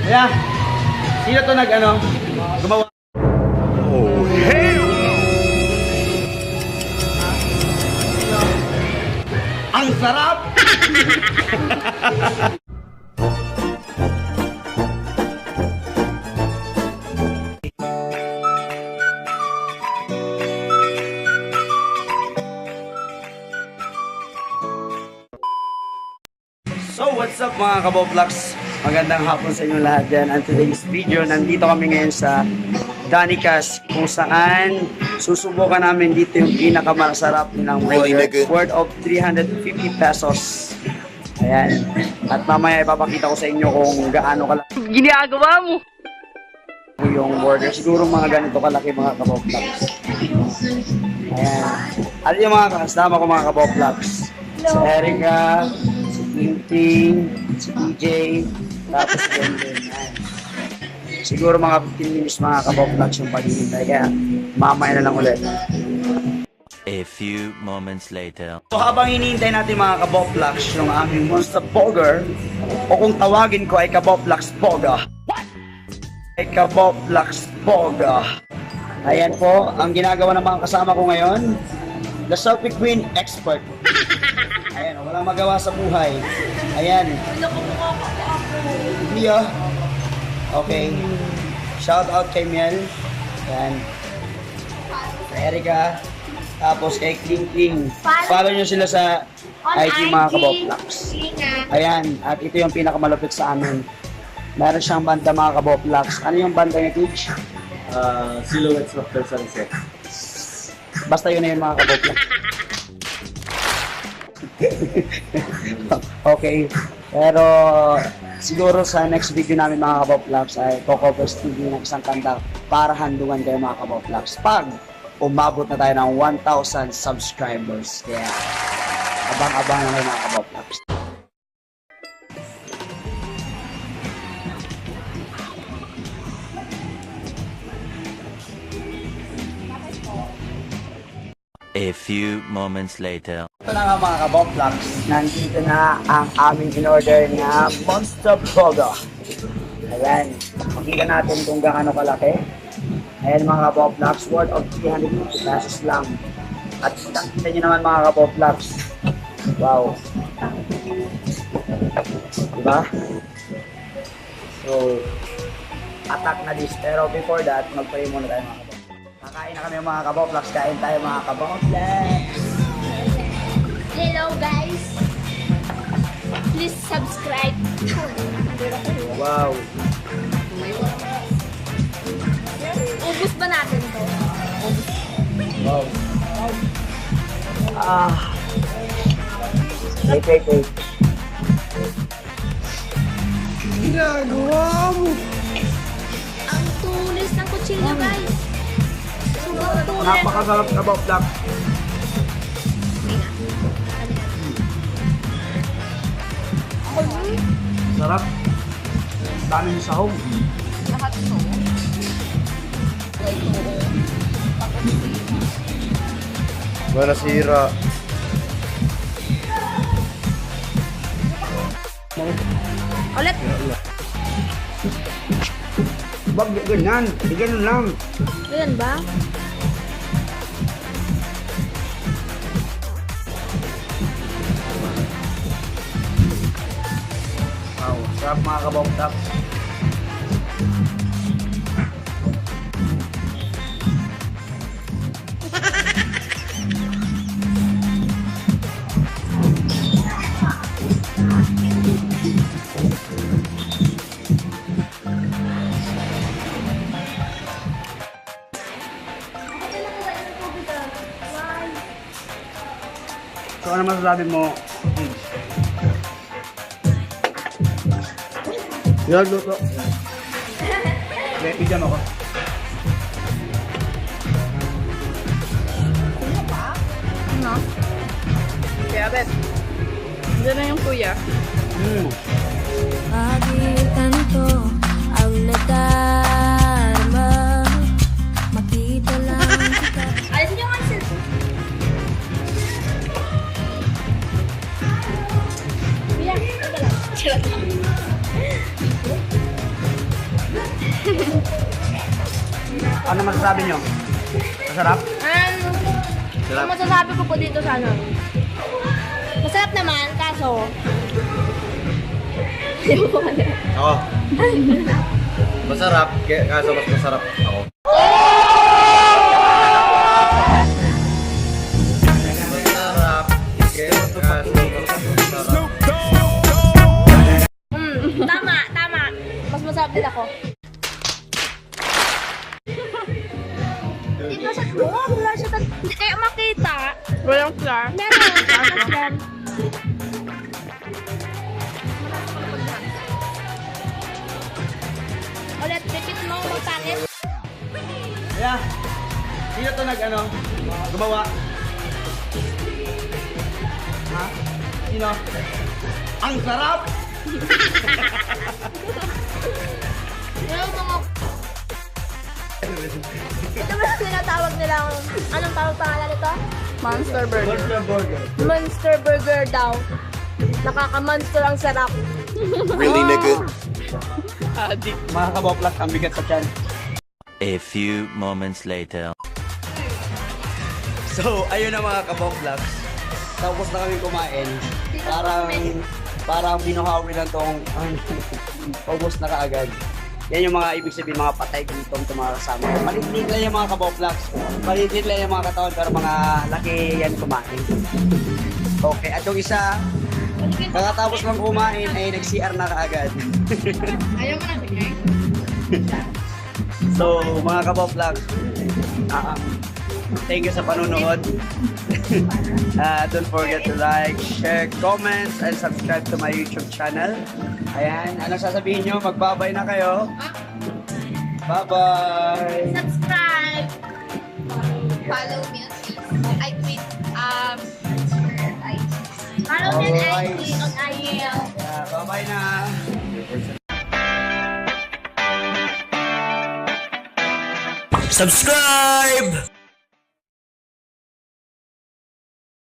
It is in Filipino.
Kaya, sino to gumawa? Oh, hell no! Ang sarap! So, what's up mga kabovlogs? Magandang hapon sa inyo lahat dyan. And today's video, nandito kami ngayon sa Danikas kung saan susubukan namin dito yung pinakamasarap ng burger worth of 350 pesos. Ayan. At mamaya ipapakita ko sa inyo kung gaano kalaki ginagawa mo yung burger. Siguro mga ganito kalaki mga kabovlogs. Ayan. At yung mga kasama ko mga kabovlogs. Si Erica, si Tinting, si DJ, tapos Brendan. Siguro mga 15 minutes mga kabovlogs yung paghihintay. Kaya mamaya na lang ulit. A few moments later. So habang hinihintay natin mga kabovlogs yung aming Monster Burger, o kung tawagin ko ay Kabovlogs Burger. Ay Kabovlogs Burger. Ayan po, ang ginagawa ng mga kasama ko ngayon, the Selfie Queen Expert. Ayan, walang magawa sa buhay. Ayan. Hindi ah. Okay. Shout out kay Miel. Ayan. Kay Erica. Tapos kay Kling Kling. Follow nyo sila sa IG mga kabovlogs. Ayan. At ito yung pinakamalupit sa amin. Meron siyang banda mga kabovlogs. Ano yung banda niya, Teach? Silhouettes of the Sunset. Basta yun na yun mga kabovlogs. Okay. Pero siguro sa next video namin mga kabovlogs ay co-cover TV ng isang kanta para handungan kayo mga kabovlogs pag umabot na tayo ng 1,000 subscribers. Kaya abang-abang na kayo mga kabovlogs. A few moments later. Ito na nga mga kabovlogs, nandito na ang aming in-order na Monster Burger. Ayan, makikita natin kung gaano kalaki. Ayan mga kabovlogs, worth of 350 pesos lang. At kita nyo naman mga kabovlogs. Wow. Diba? So, attack na this. Pero before that, mag-pray muna tayo mga kabovlogs. Kakain na kami mga kabovlogs, kain tayo mga kabovlogs. Hello guys! Please subscribe. Wow. Ubus ba natin to? Wow. Ah. Wait. Ginagawa mo. Ang tulis ng kutsilyo guys. Sobrang tulis. Napakasarap na kabovlogs. Sarap. Dami yung sahog. Lahat to. Wala sira. Ulit. Wag ganyan. Di ganun lang. Ayan ba? Wow. Sarap mga kabovlogs. So ano masasabi mo? Yan, luto. Bigyan ako. Ano? Kaya, Bet. Diyan na yung kuya. Pagitan ko ang nadarama, makita lang kita. Alisin niyo nga yung cellphone. Bilang, ito lang. Charot lang. Ano masasabi nyo? Masarap? Ang masasabi ko po dito sa ano. Masarap naman, kaso... Ako. Masarap, kaso mas masarap ako. Masarap, kaso mas masarap. Tama, tama. Mas masarap din ako. Hindi ba siya to? Wala siya hindi kayo makita. Walang flour. Meron. Meron. Ulit, repeat mo, magpangit. Yeah. Sino to gumawa? Ha? Sino? Ang sarap! Yung mga... Ito ba yung tinatawag nila? Anong pangalan nito? Monster burger. Monster Burger. Monster Burger daw. Nakaka-monster ang sarap. Really, nigga? Adik. Mga kaboplas, ang bigat sa tiyan. A few moments later. So, ayun na mga kaboplas. Tapos na kami kumain. Parang binuhawi lang tong ubos na kaagad. Yan yung mga ibig sabihin, mga patay gutom itong mga kasama. Maliit lang yung mga kaboplas. Maliit lang yung mga katawan, pero mga laki yan kumain. Okay, at yung isa, kakatapos lang kumain ay nag-CR na kaagad. Ayaw mo na bigay? So, mga kaboplas, thank you sa panunood. Don't forget to like, share, comment, and subscribe to my YouTube channel. Ayan, anong sasabihin nyo? Magbabay na kayo. Bye-bye! Subscribe! Follow me on Facebook. I tweet, Follow me on Alright. IG, on IEL. Yeah, bye-bye na! Subscribe!